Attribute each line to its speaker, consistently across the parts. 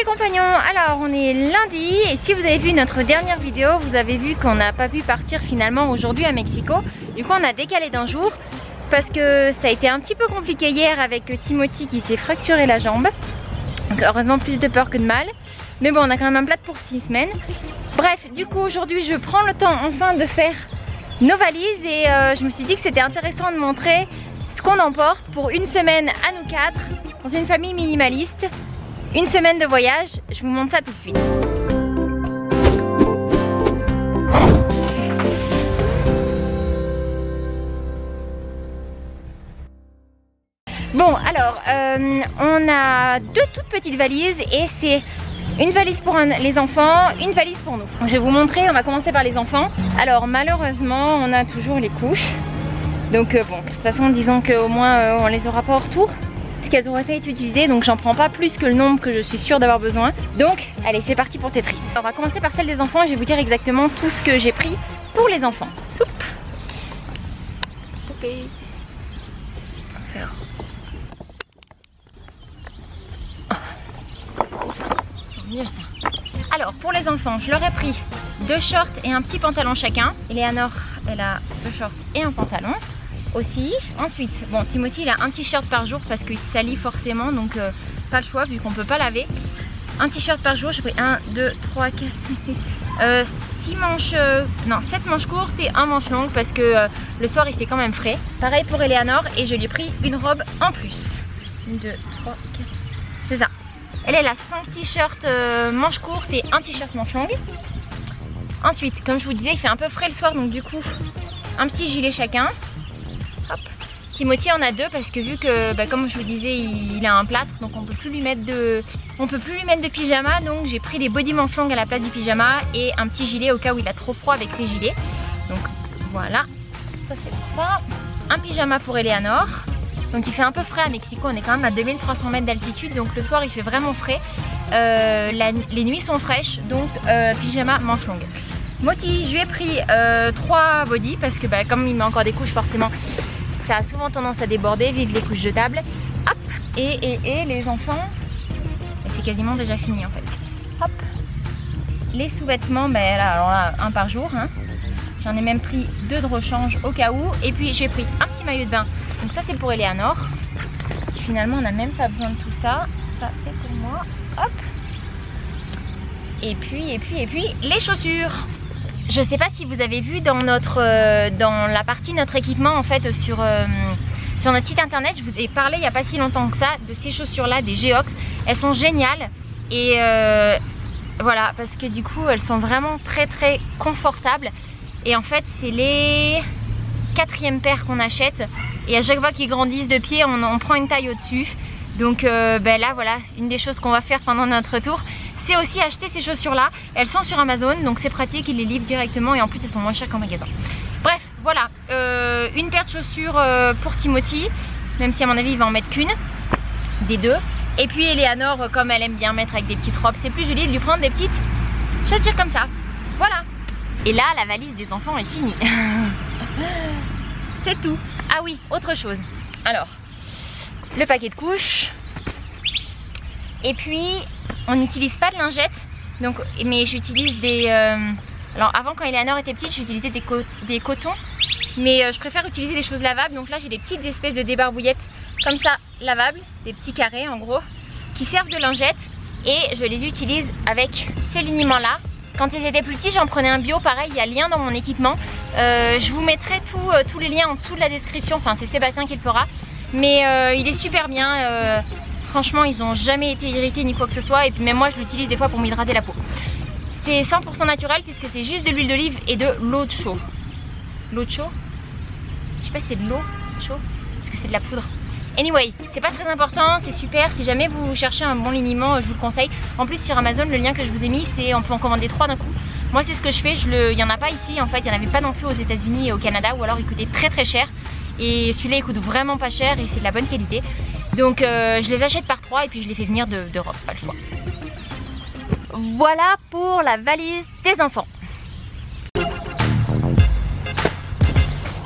Speaker 1: les compagnons, alors on est lundi et si vous avez vu notre dernière vidéo, vous avez vu qu'on n'a pas pu partir finalement aujourd'hui à Mexico. Du coup on a décalé d'un jour parce que ça a été un petit peu compliqué hier avec Timothy qui s'est fracturé la jambe. Donc heureusement plus de peur que de mal. Mais bon on a quand même un plat pour 6 semaines. Bref, du coup aujourd'hui je prends le temps enfin de faire nos valises et je me suis dit que c'était intéressant de montrer ce qu'on emporte pour une semaine à nous 4 dans une famille minimaliste. Une semaine de voyage, je vous montre ça tout de suite. Bon alors, on a 2 toutes petites valises et c'est une valise pour les enfants, une valise pour nous. Je vais vous montrer, on va commencer par les enfants. Alors malheureusement, on a toujours les couches. Donc bon, de toute façon, disons qu'au moins on les aura pas au retour. Qu'elles auraient été utilisées, donc j'en prends pas plus que le nombre que je suis sûre d'avoir besoin. Donc allez, c'est parti pour Tetris. On va commencer par celle des enfants et je vais vous dire exactement tout ce que j'ai pris pour les enfants. Soupe. Ok. C'est mieux ça. Alors pour les enfants, je leur ai pris 2 shorts et un petit pantalon chacun. Eleanor, elle a 2 shorts et un pantalon aussi. Ensuite, bon, Timothy il a un t-shirt par jour parce qu'il salit forcément, donc pas le choix vu qu'on peut pas laver. Un t-shirt par jour, j'ai pris 1, 2, 3, 4, 6 manches, non 7 manches courtes et 1 manche longue parce que le soir il fait quand même frais. Pareil pour Eleanor et je lui ai pris une robe en plus. 1, 2, 3, 4, c'est ça. Elle a 5 t-shirts manches courtes et un t-shirt manche longue. Ensuite, comme je vous disais, il fait un peu frais le soir donc du coup, un petit gilet chacun. Hop. Timothy en a 2 parce que vu que comme je vous disais il a un plâtre donc on peut plus lui mettre de pyjama, donc j'ai pris des body manches longues à la place du pyjama et un petit gilet au cas où il a trop froid avec ses gilets. Donc voilà, ça c'est pour ça. Un pyjama pour Eleanor. Donc il fait un peu frais à Mexico, on est quand même à 2300 mètres d'altitude donc le soir il fait vraiment frais. Les nuits sont fraîches donc pyjama manches longues. Moti, je lui ai pris 3 body parce que comme il met encore des couches forcément ça a souvent tendance à déborder, vive les couches jetables. Hop, et les enfants, c'est quasiment déjà fini en fait. Hop, les sous-vêtements, alors là, 1 par jour. Hein. J'en ai même pris 2 de rechange au cas où. Et puis j'ai pris un petit maillot de bain, donc ça c'est pour Eleanor. Finalement on n'a même pas besoin de tout ça, ça c'est pour moi. Hop. Et puis les chaussures. Je sais pas si vous avez vu dans la partie notre équipement en fait sur notre site internet, je vous ai parlé il n'y a pas si longtemps que ça de ces chaussures là, des Geox. Elles sont géniales et voilà, parce que du coup elles sont vraiment très confortables et en fait c'est les 4e paires qu'on achète et à chaque fois qu'ils grandissent de pied on prend une taille au dessus. Donc là voilà, une des choses qu'on va faire pendant notre tour, c'est aussi acheter ces chaussures là. Elles sont sur Amazon donc c'est pratique, ils les livrent directement et en plus elles sont moins chères qu'en magasin. Bref voilà, une paire de chaussures pour Timothy, même si à mon avis il va en mettre qu'une des 2. Et puis Eleanor, comme elle aime bien mettre avec des petites robes, c'est plus joli de lui prendre des petites chaussures comme ça. Voilà. Et là la valise des enfants est finie. C'est tout. Ah oui, autre chose. Alors le paquet de couches. Et puis on n'utilise pas de lingettes, donc, mais j'utilise des... alors avant quand Eleanor était petite j'utilisais des cotons, mais je préfère utiliser des choses lavables. Donc là j'ai des petites espèces de débarbouillettes comme ça lavables, des petits carrés en gros, qui servent de lingettes et je les utilise avec ces liniments là. Quand ils étaient plus petits j'en prenais un bio, pareil il y a le lien dans mon équipement. Je vous mettrai tous les liens en dessous de la description, enfin c'est Sébastien qui le fera. Mais il est super bien, franchement ils n'ont jamais été irrités ni quoi que ce soit. Et puis même moi je l'utilise des fois pour m'hydrater la peau. C'est 100% naturel puisque c'est juste de l'huile d'olive et de l'eau de chaud. L'eau de chaud, je sais pas si c'est de l'eau chaud, parce que c'est de la poudre. Anyway, c'est pas très important, c'est super. Si jamais vous cherchez un bon liniment, je vous le conseille. En plus sur Amazon, le lien que je vous ai mis, c'est on peut en commander 3 d'un coup. Moi c'est ce que je fais, il n'y en a pas ici en fait, il n'y en avait pas non plus aux États-Unis et au Canada, ou alors il coûtait très cher. Et celui-là il coûte vraiment pas cher et c'est de la bonne qualité. Donc je les achète par 3 et puis je les fais venir d'Europe, pas le choix. Voilà pour la valise des enfants.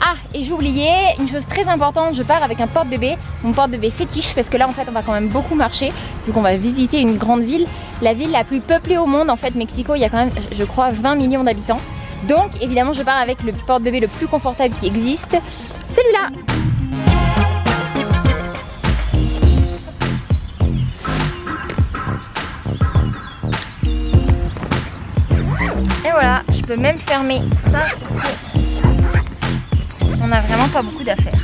Speaker 1: Ah, et j'oubliais une chose très importante, je pars avec un porte-bébé, mon porte-bébé fétiche, parce que là en fait on va quand même beaucoup marcher, vu qu'on va visiter une grande ville, la ville la plus peuplée au monde en fait, Mexico, il y a quand même je crois 20 millions d'habitants. Donc évidemment je pars avec le porte-bébé le plus confortable qui existe, celui-là. Et voilà, je peux même fermer ça parce que on n'a vraiment pas beaucoup d'affaires.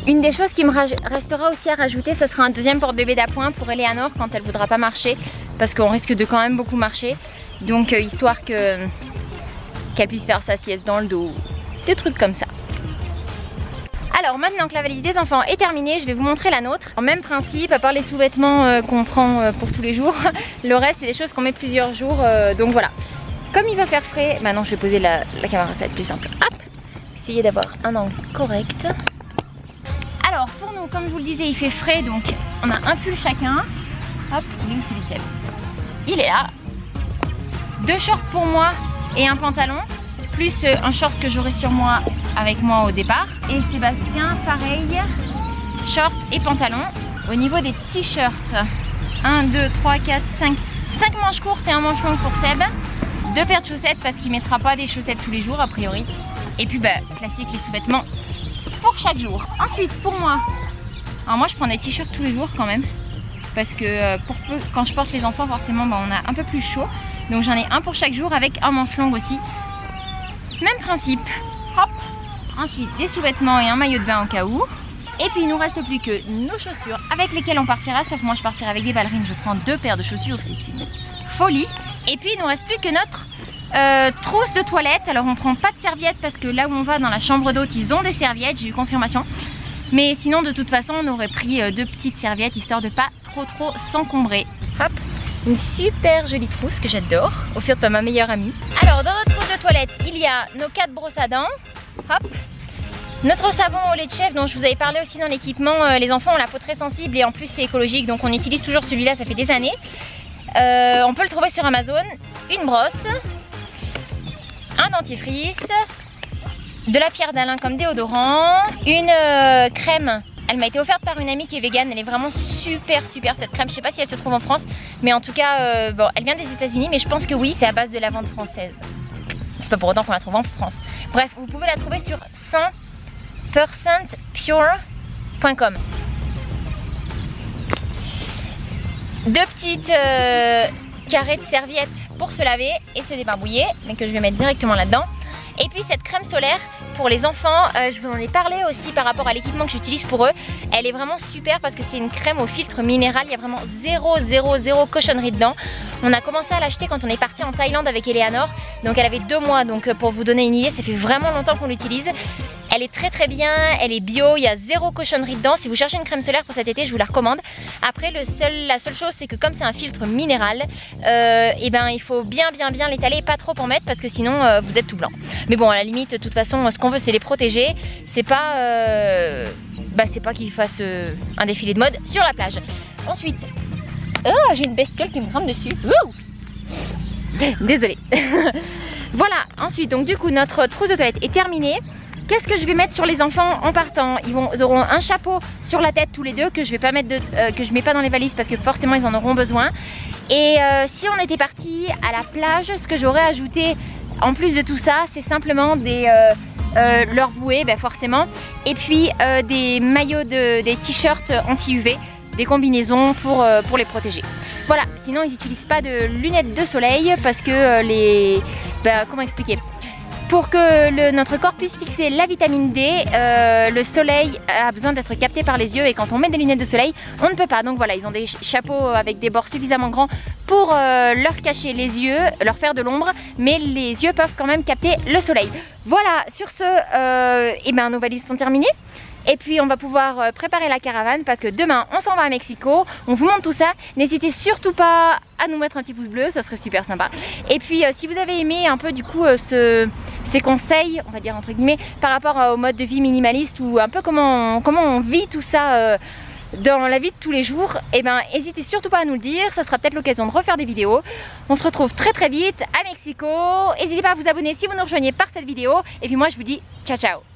Speaker 1: Une des choses qui me restera aussi à rajouter, ce sera un deuxième porte-bébé d'appoint pour Eleanor quand elle voudra pas marcher, parce qu'on risque de quand même beaucoup marcher. Donc histoire qu'elle puisse faire sa sieste dans le dos, des trucs comme ça. Alors maintenant que la valise des enfants est terminée, je vais vous montrer la nôtre. Même principe, à part les sous-vêtements qu'on prend pour tous les jours, le reste c'est des choses qu'on met plusieurs jours, donc voilà. Comme il va faire frais, maintenant je vais poser la caméra, ça va être plus simple. Hop, essayez d'avoir un angle correct. Alors pour nous, comme je vous le disais, il fait frais, donc on a un pull chacun. Hop, il est où celui de Seb? Il est là. 2 shorts pour moi et un pantalon, plus un short que j'aurai sur moi avec moi au départ. Et Sébastien, pareil, short et pantalon. Au niveau des t-shirts, 1, 2, 3, 4, 5 manches courtes et un manche long pour Seb. 2 paires de chaussettes parce qu'il ne mettra pas des chaussettes tous les jours a priori. Et puis bah, classique, les sous-vêtements pour chaque jour. Ensuite pour moi, alors moi je prends des t-shirts tous les jours quand même, parce que quand je porte les enfants forcément bah, on a un peu plus chaud. Donc j'en ai un pour chaque jour avec un manche long aussi. Même principe. Hop. Ensuite des sous-vêtements et un maillot de bain au cas où. Et puis il nous reste plus que nos chaussures avec lesquelles on partira, sauf moi je partirai avec des ballerines, je prends 2 paires de chaussures, c'est une folie. Et puis il nous reste plus que notre trousse de toilette. Alors on prend pas de serviettes parce que là où on va dans la chambre d'hôte ils ont des serviettes, j'ai eu confirmation. Mais sinon de toute façon on aurait pris 2 petites serviettes histoire de pas trop s'encombrer. Hop, une super jolie trousse que j'adore, offerte par ma meilleure amie. Alors dans notre trousse de toilette il y a nos 4 brosses à dents. Hop. Notre savon au lait de chèvre dont je vous avais parlé aussi dans l'équipement, les enfants ont la peau très sensible et en plus c'est écologique, donc on utilise toujours celui-là, ça fait des années. On peut le trouver sur Amazon. Une brosse, un dentifrice, de la pierre d'Alain comme déodorant, une crème. Elle m'a été offerte par une amie qui est végane, elle est vraiment super cette crème. Je sais pas si elle se trouve en France, mais en tout cas bon, elle vient des États-Unis, mais je pense que oui, c'est à base de lavande française. C'est pas pour autant qu'on la trouve en France. Bref, vous pouvez la trouver sur 100%pure.com. 2 petites carrés de serviettes pour se laver et se débarbouiller, mais que je vais mettre directement là-dedans. Et puis cette crème solaire pour les enfants, je vous en ai parlé aussi par rapport à l'équipement que j'utilise pour eux. Elle est vraiment super parce que c'est une crème au filtre minéral, il y a vraiment zéro cochonnerie dedans. On a commencé à l'acheter quand on est parti en Thaïlande avec Eleanor, donc elle avait 2 mois, donc pour vous donner une idée, ça fait vraiment longtemps qu'on l'utilise. Elle est très bien, elle est bio, il y a 0 cochonnerie dedans. Si vous cherchez une crème solaire pour cet été, je vous la recommande. Après la seule chose c'est que comme c'est un filtre minéral, et ben il faut bien l'étaler, pas trop en mettre parce que sinon vous êtes tout blanc. Mais bon à la limite de toute façon ce qu'on veut c'est les protéger, c'est pas qu'ils fassent un défilé de mode sur la plage. Ensuite, oh, j'ai une bestiole qui me grimpe dessus. Désolée. Voilà, ensuite donc du coup notre trousse de toilette est terminée. Qu'est-ce que je vais mettre sur les enfants en partant? Ils auront un chapeau sur la tête tous les deux que je vais pas mettre que je mets pas dans les valises parce que forcément ils en auront besoin. Et si on était parti à la plage, ce que j'aurais ajouté en plus de tout ça, c'est simplement leurs bouées, forcément, et puis des maillots, des t-shirts anti-UV, des combinaisons pour les protéger. Voilà, sinon ils n'utilisent pas de lunettes de soleil parce que comment expliquer? Pour que notre corps puisse fixer la vitamine D, le soleil a besoin d'être capté par les yeux et quand on met des lunettes de soleil, on ne peut pas. Donc voilà, ils ont des chapeaux avec des bords suffisamment grands pour leur cacher les yeux, leur faire de l'ombre, mais les yeux peuvent quand même capter le soleil. Voilà, sur ce, nos valises sont terminées. Et puis on va pouvoir préparer la caravane parce que demain on s'en va à Mexico. On vous montre tout ça. N'hésitez surtout pas à nous mettre un petit pouce bleu, ça serait super sympa. Et puis si vous avez aimé un peu du coup ces conseils, on va dire entre guillemets, par rapport au mode de vie minimaliste ou un peu comment on vit tout ça dans la vie de tous les jours, et ben n'hésitez surtout pas à nous le dire, ça sera peut-être l'occasion de refaire des vidéos. On se retrouve très très vite à Mexico. N'hésitez pas à vous abonner si vous nous rejoignez par cette vidéo. Et puis moi je vous dis ciao ciao.